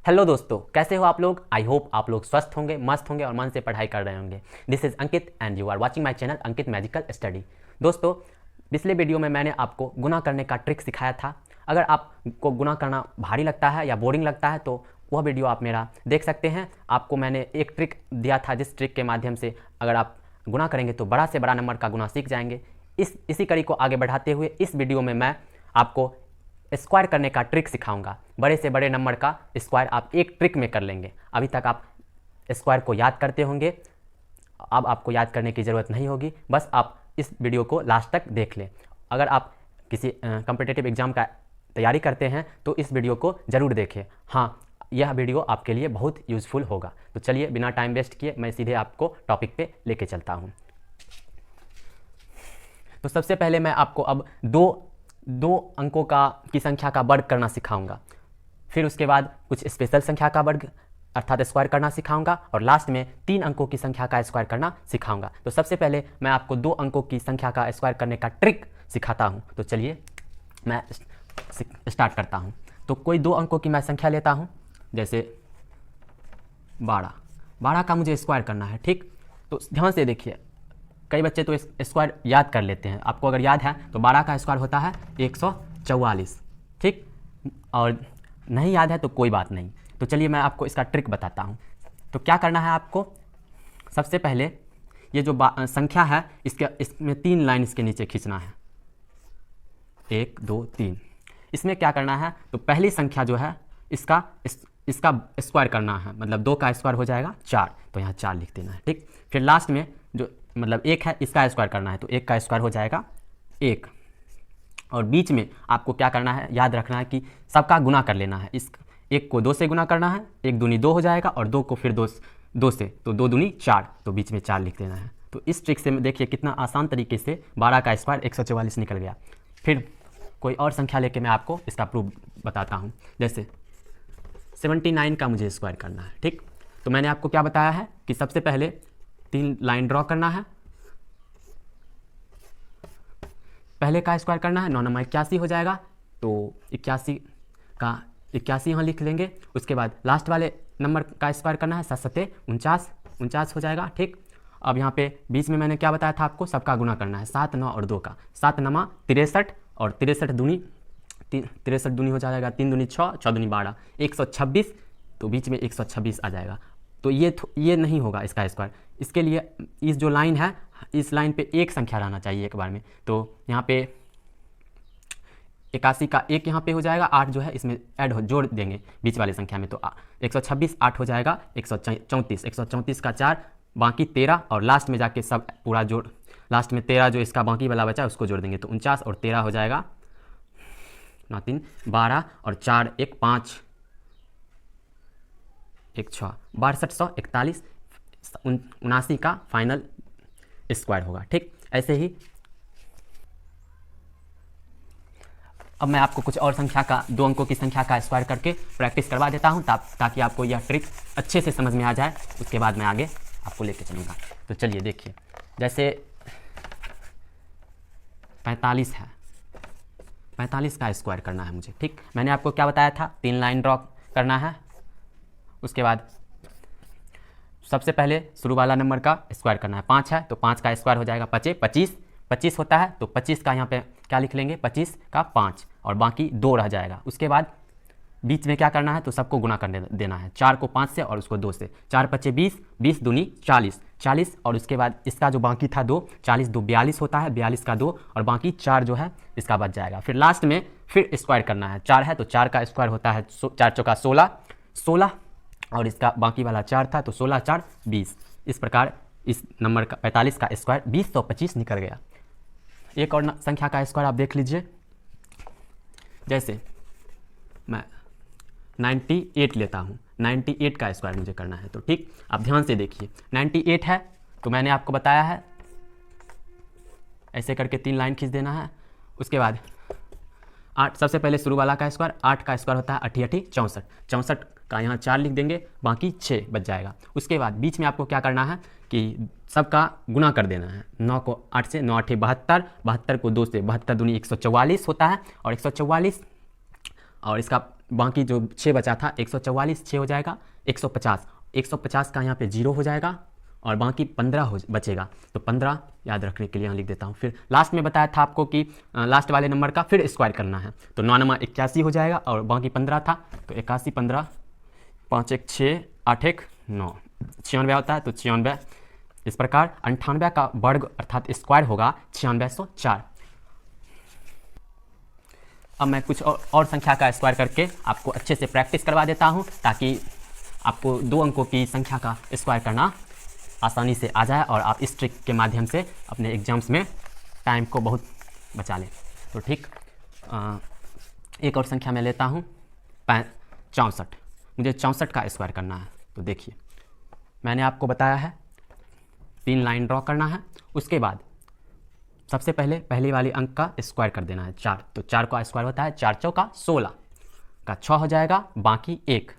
Hello दोस्तों, कैसे हो आप लोग। आई होप आप लोग स्वस्थ होंगे, मस्त होंगे और मन से पढ़ाई कर रहे होंगे। This is Ankit and you are watching my channel Ankit magical study. दोस्तों, पिछले वीडियो में मैंने आपको गुना करने का ट्रिक सिखाया था। अगर आपको गुना करना भारी लगता है या बोरिंग लगता है तो वह वीडियो आप मेरा देख सकते हैं। आपको मैंने एक ट्रिक दिया था जिस ट्रिक के माध्यम से अगर आप गुना करेंगे तो बड़ा से बड़ा नंबर का गुना सीख जाएंगे। इसी कड़ी को आगे बढ़ाते हुए इस वीडियो में मैं आपको स्क्वायर करने का ट्रिक सिखाऊंगा। बड़े से बड़े नंबर का स्क्वायर आप एक ट्रिक में कर लेंगे। अभी तक आप स्क्वायर को याद करते होंगे, अब आपको याद करने की ज़रूरत नहीं होगी, बस आप इस वीडियो को लास्ट तक देख लें। अगर आप किसी कॉम्पिटिटिव एग्जाम का तैयारी करते हैं तो इस वीडियो को ज़रूर देखें। हाँ, यह वीडियो आपके लिए बहुत यूज़फुल होगा। तो चलिए बिना टाइम वेस्ट किए मैं सीधे आपको टॉपिक पे लेके चलता हूँ। तो सबसे पहले मैं आपको अब दो अंकों की संख्या का वर्ग करना सिखाऊंगा। फिर उसके बाद कुछ स्पेशल संख्या का वर्ग अर्थात स्क्वायर करना सिखाऊंगा और लास्ट में 3 अंकों की संख्या का स्क्वायर करना सिखाऊंगा। तो सबसे पहले मैं आपको 2 अंकों की संख्या का स्क्वायर करने का ट्रिक सिखाता हूं। तो चलिए मैं स्टार्ट करता हूं। तो कोई 2 अंकों की मैं संख्या लेता हूं, जैसे 12 का मुझे स्क्वायर करना है। ठीक, तो ध्यान से देखिए, कई बच्चे तो स्क्वायर याद कर लेते हैं। आपको अगर याद है तो 12 का स्क्वायर होता है 144। ठीक, और नहीं याद है तो कोई बात नहीं। तो चलिए मैं आपको इसका ट्रिक बताता हूँ। तो क्या करना है आपको, सबसे पहले ये जो संख्या है इसमें 3 लाइन इसके नीचे खींचना है, 1 2 3। इसमें क्या करना है, तो पहली संख्या जो है इसका स्क्वायर करना है, मतलब 2 का स्क्वायर हो जाएगा 4, तो यहाँ 4 लिख देना है। ठीक, फिर लास्ट में जो मतलब 1 है इसका स्क्वायर करना है, तो 1 का स्क्वायर हो जाएगा 1। और बीच में आपको क्या करना है, याद रखना है कि सबका गुना कर लेना है। इस 1 को 2 से गुना करना है, 1 दूनी 2 हो जाएगा, और 2 को फिर 2 से, तो 2 दूनी 4, तो बीच में 4 लिख देना है। तो इस ट्रिक से देखिए कितना आसान तरीके से 12 का स्क्वायर 144 निकल गया। फिर कोई और संख्या लेके मैं आपको इसका प्रूफ बताता हूँ। जैसे 79 का मुझे स्क्वायर करना है। ठीक, तो मैंने आपको क्या बताया है कि सबसे पहले 3 लाइन ड्रॉ करना है, पहले का स्क्वायर करना है, 9 9 81 हो जाएगा, तो 81 का 81 यहाँ लिख लेंगे। उसके बाद लास्ट वाले नंबर का स्क्वायर करना है, 7 7 49 हो जाएगा। ठीक, अब यहाँ पे बीच में मैंने क्या बताया था आपको, सबका गुना करना है, 7 9 और 2 का, 7 9 63 और 63 दूनी हो जाएगा, 3 दूनी 6, 6 दूनी 12, 126, तो बीच में 126 आ जाएगा। तो ये नहीं होगा इसका स्क्वायर। इसके लिए इस जो लाइन है, इस लाइन पे एक संख्या रहना चाहिए एक बार में। तो यहाँ पे 81 का 1 यहाँ पे हो जाएगा, 8 जो है इसमें जोड़ देंगे बीच वाली संख्या में, तो 126 8 हो जाएगा 134 का 4, बाकी 13, और लास्ट में जाके सब पूरा जोड़, लास्ट में 13 जो इसका बाकी वाला बचा उसको जोड़ देंगे, तो 49 और 13 हो जाएगा 9 3 12 और 4 1 5 1 6 6241 79 का फाइनल स्क्वायर होगा। ठीक, ऐसे ही अब मैं आपको कुछ और संख्या का 2 अंकों की संख्या का स्क्वायर करके प्रैक्टिस करवा देता हूं, ताकि आपको यह ट्रिक अच्छे से समझ में आ जाए। उसके बाद मैं आगे आपको लेके चलूँगा। तो चलिए देखिए, जैसे 45 है, 45 का स्क्वायर करना है मुझे। ठीक, मैंने आपको क्या बताया था, 3 लाइन ड्रॉ करना है। उसके बाद सबसे पहले शुरू वाला नंबर का स्क्वायर करना है, 5 है तो 5 का स्क्वायर हो जाएगा 25 होता है, तो 25 का यहाँ पे क्या लिख लेंगे, 25 का 5 और बाकी 2 रह जाएगा। उसके बाद बीच में क्या करना है, तो सबको गुना कर देना है, 4 को 5 से और उसको 2 से, 4 5 20, 20 दूनी 40, और उसके बाद इसका जो बाकी था 2, 40 2 42 होता है, 42 का 2 और बाकी 4 जो है इसका बच जाएगा। फिर लास्ट में फिर स्क्वायर करना है, 4 है तो 4 का स्क्वायर होता है 4 चौका 16, और इसका बाकी वाला 4 था तो 16 4 20। इस प्रकार इस नंबर का 45 का स्क्वायर 2025 निकल गया। एक और संख्या का स्क्वायर आप देख लीजिए, जैसे मैं 98 लेता हूँ, 98 का स्क्वायर मुझे करना है। तो ठीक, आप ध्यान से देखिए, 98 है तो मैंने आपको बताया है ऐसे करके 3 लाइन खींच देना है। उसके बाद 8, सबसे पहले शुरू वाला का स्क्वायर, 8 का स्क्वायर होता है 8 8 64, 64 का यहाँ 4 लिख देंगे, बाकी 6 बच जाएगा। उसके बाद बीच में आपको क्या करना है कि सबका गुना कर देना है, 9 को 8 से, 9 8 72, 72 को 2 से, 72 दूनी 144 होता है, और 144 और इसका बाकी जो 6 बचा था 144 6 हो जाएगा 150, 150 का यहाँ पे 0 हो जाएगा और बाकी 15 हो बचेगा। तो 15 याद रखने के लिए यहाँ लिख देता हूँ। फिर लास्ट में बताया था आपको कि लास्ट वाले नंबर का फिर स्क्वायर करना है, तो 9 नंबर 81 हो जाएगा और बाकी 15 था तो 81 15 5 1 6 8 1 9 96 होता है तो 96। इस प्रकार 98 का वर्ग अर्थात स्क्वायर होगा 9604। अब मैं कुछ और संख्या का स्क्वायर करके आपको अच्छे से प्रैक्टिस करवा देता हूँ ताकि आपको 2 अंकों की संख्या का स्क्वायर करना आसानी से आ जाए और आप इस ट्रिक के माध्यम से अपने एग्जाम्स में टाइम को बहुत बचा लें। तो ठीक, एक और संख्या मैं लेता हूँ 64। मुझे 64 का स्क्वायर करना है। तो देखिए मैंने आपको बताया है 3 लाइन ड्रॉ करना है, उसके बाद सबसे पहले पहली वाली अंक का स्क्वायर कर देना है 4। तो 4 का स्क्वायर होता है 4 चौका 16 का 6 हो जाएगा बाकी 1।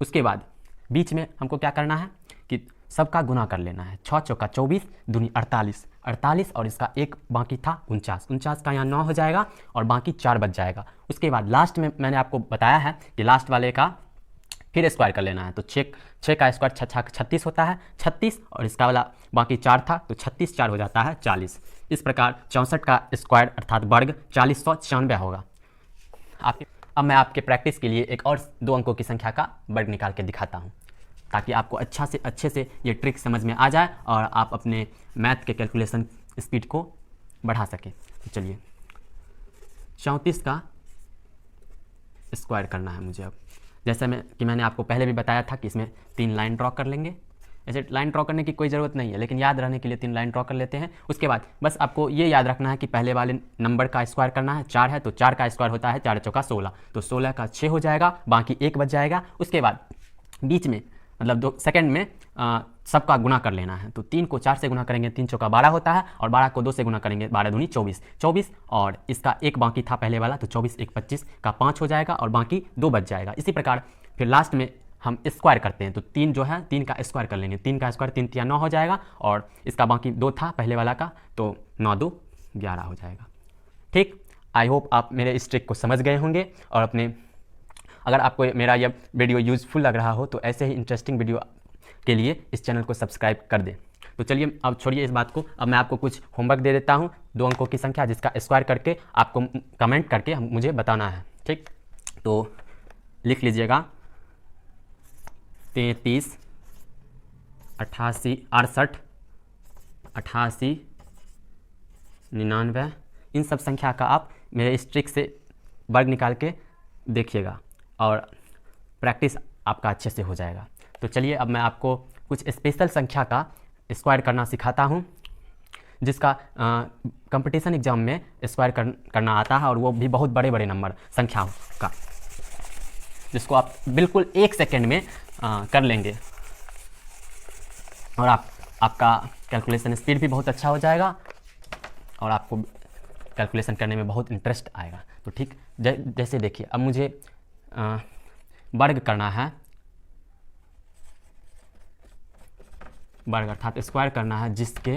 उसके बाद बीच में हमको क्या करना है कि सबका गुना कर लेना है। 6 चौका 24 दूनी 48 48 और इसका 1 बाकी था 49 49 का यहाँ 9 हो जाएगा और बाकी 4 बच जाएगा। उसके बाद लास्ट में मैंने आपको बताया है कि लास्ट वाले का फिर स्क्वायर कर लेना है। तो 6 का स्क्वायर 36 होता है 36 और इसका वाला बाकी 4 था तो 36 4 हो जाता है 40। इस प्रकार 64 का स्क्वायर अर्थात वर्ग 4096 होगा। अब मैं आपके प्रैक्टिस के लिए एक और 2 अंकों की संख्या का वर्ग निकाल के दिखाता हूँ ताकि आपको अच्छे से ये ट्रिक समझ में आ जाए और आप अपने मैथ के कैलकुलेशन स्पीड को बढ़ा सकें। तो चलिए 34 का स्क्वायर करना है मुझे। अब जैसे मैंने आपको पहले भी बताया था कि इसमें 3 लाइन ड्रॉ कर लेंगे। ऐसे लाइन ड्रॉ करने की कोई ज़रूरत नहीं है, लेकिन याद रहने के लिए 3 लाइन ड्रॉ कर लेते हैं। उसके बाद बस आपको ये याद रखना है कि पहले वाले नंबर का स्क्वायर करना है। 4 है तो 4 का स्क्वायर होता है 4 चौका 16 तो 16 का 6 हो जाएगा बाकी 1 बच जाएगा। उसके बाद बीच में मतलब 2 सेकंड में सबका गुना कर लेना है। तो 3 को 4 से गुना करेंगे 3 चौका 12 होता है और 12 को 2 से गुना करेंगे 12 दूनी 24 और इसका 1 बाकी था पहले वाला तो 24 1 25 का 5 हो जाएगा और बाकी 2 बच जाएगा। इसी प्रकार फिर लास्ट में हम स्क्वायर करते हैं। तो 3 जो है 3 का स्क्वायर कर लेंगे। 3 का स्क्वायर 3 3 9 हो जाएगा और इसका बाकी 2 था पहले वाला का तो 9 2 11 हो जाएगा। ठीक, आई होप आप मेरे इस ट्रिक को समझ गए होंगे और अगर आपको मेरा यह वीडियो यूज़फुल लग रहा हो तो ऐसे ही इंटरेस्टिंग वीडियो के लिए इस चैनल को सब्सक्राइब कर दें। तो चलिए अब छोड़िए इस बात को, अब मैं आपको कुछ होमवर्क दे देता हूँ 2 अंकों की संख्या जिसका स्क्वायर करके आपको कमेंट करके मुझे बताना है। ठीक, तो लिख लीजिएगा 33 88 68 88 99। इन सब संख्या का आप मेरे इस ट्रिक से वर्ग निकाल के देखिएगा और प्रैक्टिस आपका अच्छे से हो जाएगा। तो चलिए अब मैं आपको कुछ स्पेशल संख्या का स्क्वायर करना सिखाता हूँ जिसका कंपटीशन एग्जाम में स्क्वायर करना आता है और वो भी बहुत बड़े बड़े नंबर संख्याओं का, जिसको आप बिल्कुल 1 सेकेंड में कर लेंगे और आपका कैलकुलेशन स्पीड भी बहुत अच्छा हो जाएगा और आपको कैलकुलेशन करने में बहुत इंटरेस्ट आएगा। तो ठीक जैसे देखिए अब मुझे वर्ग करना है, वर्ग अर्थात स्क्वायर करना है जिसके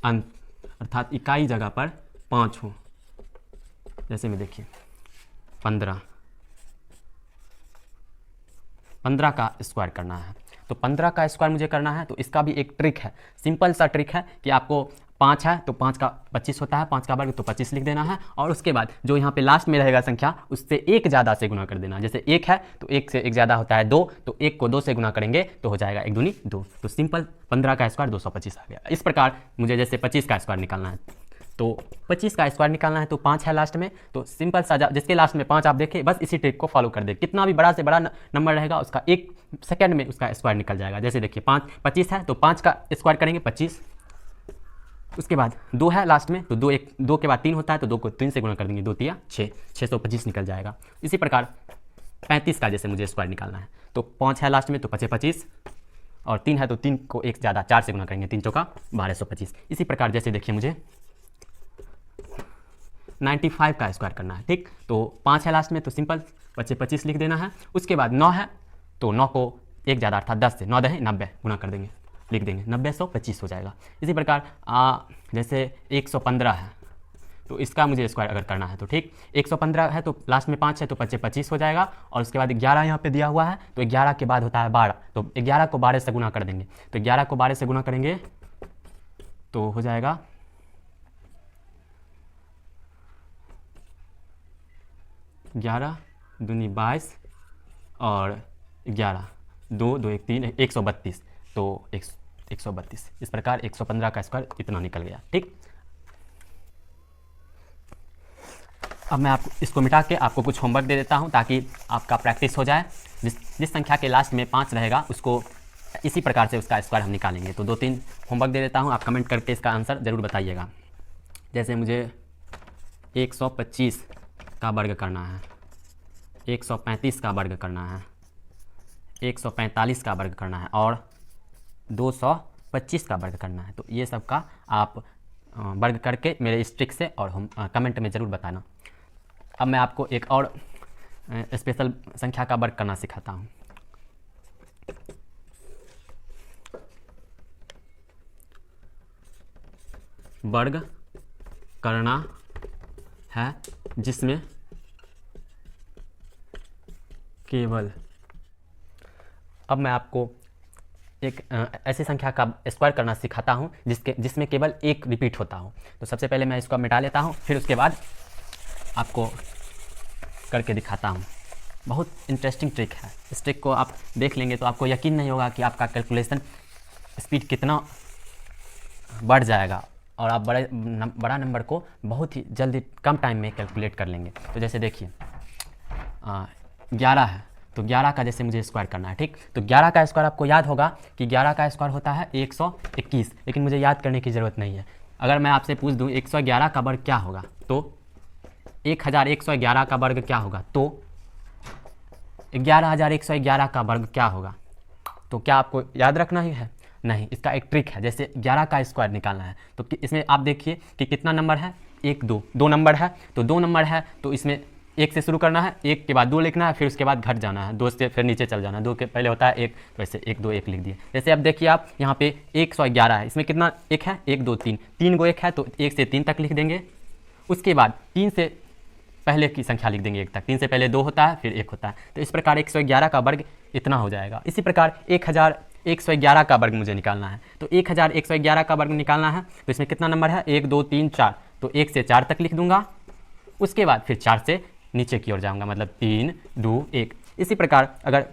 अंत अर्थात इकाई जगह पर 5 हो। जैसे में देखिए 15 का स्क्वायर करना है। तो 15 का स्क्वायर मुझे करना है तो इसका भी एक ट्रिक है, सिंपल सा ट्रिक है कि आपको 5 है तो 5 का 25 होता है, 5 का वर्ग तो 25 लिख देना है और उसके बाद जो यहाँ पे लास्ट में रहेगा संख्या उससे 1 ज़्यादा से गुना कर देना। जैसे 1 है तो 1 से 1 ज़्यादा होता है 2 तो 1 को 2 से गुना करेंगे तो हो जाएगा 1 दूनी 2। तो सिंपल 15 का स्क्वायर 225 आ गया। इस प्रकार मुझे जैसे 25 का स्क्वायर निकालना है तो 25 का स्क्वायर निकालना है तो 5 है लास्ट में, तो सिंपल सा जिसके लास्ट में 5 आप देखें बस इसी ट्रिक को फॉलो कर दे। कितना भी बड़ा से बड़ा नंबर रहेगा उसका 1 सेकंड में उसका स्क्वायर निकल जाएगा। जैसे देखिए 25 है तो 5 का स्क्वायर करेंगे 25। उसके बाद 2 है लास्ट में तो 2 के बाद 3 होता है तो 2 को 3 से गुना कर देंगे 2 3 6 625 निकल जाएगा। इसी प्रकार 35 का जैसे मुझे स्क्वायर निकालना है तो 5 है लास्ट में तो 25 और 3 है तो 3 को 1 ज़्यादा 4 से गुना करेंगे 3 चौका 1225। इसी प्रकार जैसे देखिए मुझे 95 का स्क्वायर करना है। ठीक, तो 5 है लास्ट में तो सिंपल 25 लिख देना है। उसके बाद 9 है तो 9 को 1 ज़्यादा अर्थात 10 से 9 10 90 गुना कर देंगे लिख देंगे 90 125 हो जाएगा। इसी प्रकार जैसे 115 है तो इसका मुझे स्क्वायर अगर करना है तो ठीक। 115 है तो लास्ट में 5 है तो 5 25 हो जाएगा, और उसके बाद 11 यहाँ पे दिया हुआ है, तो 11 के बाद होता है 12, तो 11 को 12 से गुना कर देंगे, तो 11 को 12 से गुना करेंगे तो हो जाएगा 11 दूनी 22 और 11 2 2 1 3 132, तो 132। इस प्रकार 115 का स्क्वायर इतना निकल गया, ठीक। अब मैं आपको इसको मिटा के आपको कुछ होमवर्क दे देता हूं ताकि आपका प्रैक्टिस हो जाए। जिस संख्या के लास्ट में 5 रहेगा उसको इसी प्रकार से उसका स्क्वायर हम निकालेंगे। तो 2-3 होमवर्क दे देता हूं, आप कमेंट करके इसका आंसर ज़रूर बताइएगा। जैसे मुझे 125 का वर्ग करना है, 135 का वर्ग करना है, 145 का वर्ग करना है और 225 का वर्ग करना है। तो ये सब का आप वर्ग करके मेरे इस ट्रिक से और हम कमेंट में ज़रूर बताना। अब मैं आपको एक और स्पेशल संख्या का वर्ग करना सिखाता हूँ। वर्ग करना है जिसमें केवल, अब मैं आपको एक ऐसी संख्या का स्क्वायर करना सिखाता हूँ जिसमें केवल एक रिपीट होता हो। तो सबसे पहले मैं इसको मिटा लेता हूँ, फिर उसके बाद आपको करके दिखाता हूँ। बहुत इंटरेस्टिंग ट्रिक है, इस ट्रिक को आप देख लेंगे तो आपको यकीन नहीं होगा कि आपका कैलकुलेशन स्पीड कितना बढ़ जाएगा और आप बड़ा नंबर को बहुत ही जल्दी कम टाइम में कैलकुलेट कर लेंगे। तो जैसे देखिए 11 है तो 11 का जैसे मुझे स्क्वायर करना है, ठीक। तो 11 का स्क्वायर आपको याद होगा कि 11 का स्क्वायर होता है 121, लेकिन मुझे याद करने की ज़रूरत नहीं है। अगर मैं आपसे पूछ दूं 111 का वर्ग क्या होगा, तो 1111 का वर्ग क्या होगा, तो 11111 का वर्ग क्या होगा। तो क्या आपको याद रखना ही है? नहीं, इसका एक ट्रिक है। जैसे 11 का स्क्वायर निकालना है तो इसमें आप देखिए कि कितना नंबर है, 1 2 2 नंबर है, तो 2 नंबर है तो इसमें 1 से शुरू करना है, 1 के बाद 2 लिखना है, फिर उसके बाद घट जाना है, 2 से फिर नीचे चल जाना है, 2 के पहले होता है 1, तो ऐसे 1 2 1 लिख दिए। जैसे अब देखिए आप यहाँ पे 111 है, इसमें कितना 1 है, 1 2 3 3 गो 1 है तो 1 से 3 तक लिख देंगे। उसके बाद 3 से पहले की संख्या लिख देंगे 1 तक, 3 से पहले 2 होता है फिर 1 होता है। तो इस प्रकार 111 का वर्ग इतना हो जाएगा। इसी प्रकार 1111 का वर्ग मुझे निकालना है, तो 1111 का वर्ग निकालना है तो इसमें कितना नंबर है, 1 2 3 4, तो 1 से 4 तक लिख दूंगा। उसके बाद फिर 4 से नीचे की ओर जाऊंगा, मतलब 3 2 1। इसी प्रकार अगर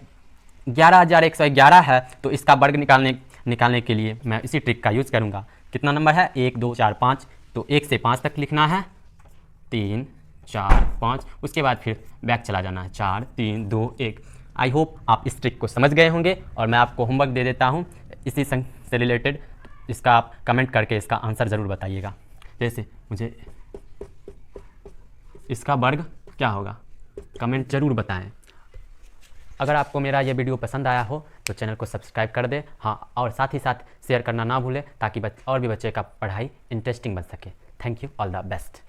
11111 है तो इसका वर्ग निकालने के लिए मैं इसी ट्रिक का यूज़ करूंगा। कितना नंबर है, 1 2 4 5, तो 1 से 5 तक लिखना है, 3 4 5, उसके बाद फिर बैक चला जाना है, 4 3 2 1। आई होप आप इस ट्रिक को समझ गए होंगे और मैं आपको होमवर्क दे देता हूँ इसी से रिलेटेड। इसका आप कमेंट करके इसका आंसर ज़रूर बताइएगा। जैसे मुझे इसका वर्ग क्या होगा, कमेंट ज़रूर बताएं। अगर आपको मेरा ये वीडियो पसंद आया हो तो चैनल को सब्सक्राइब कर दें, हाँ, और साथ ही साथ शेयर करना ना भूलें ताकि और भी बच्चे का पढ़ाई इंटरेस्टिंग बन सके। Thank you, all the best.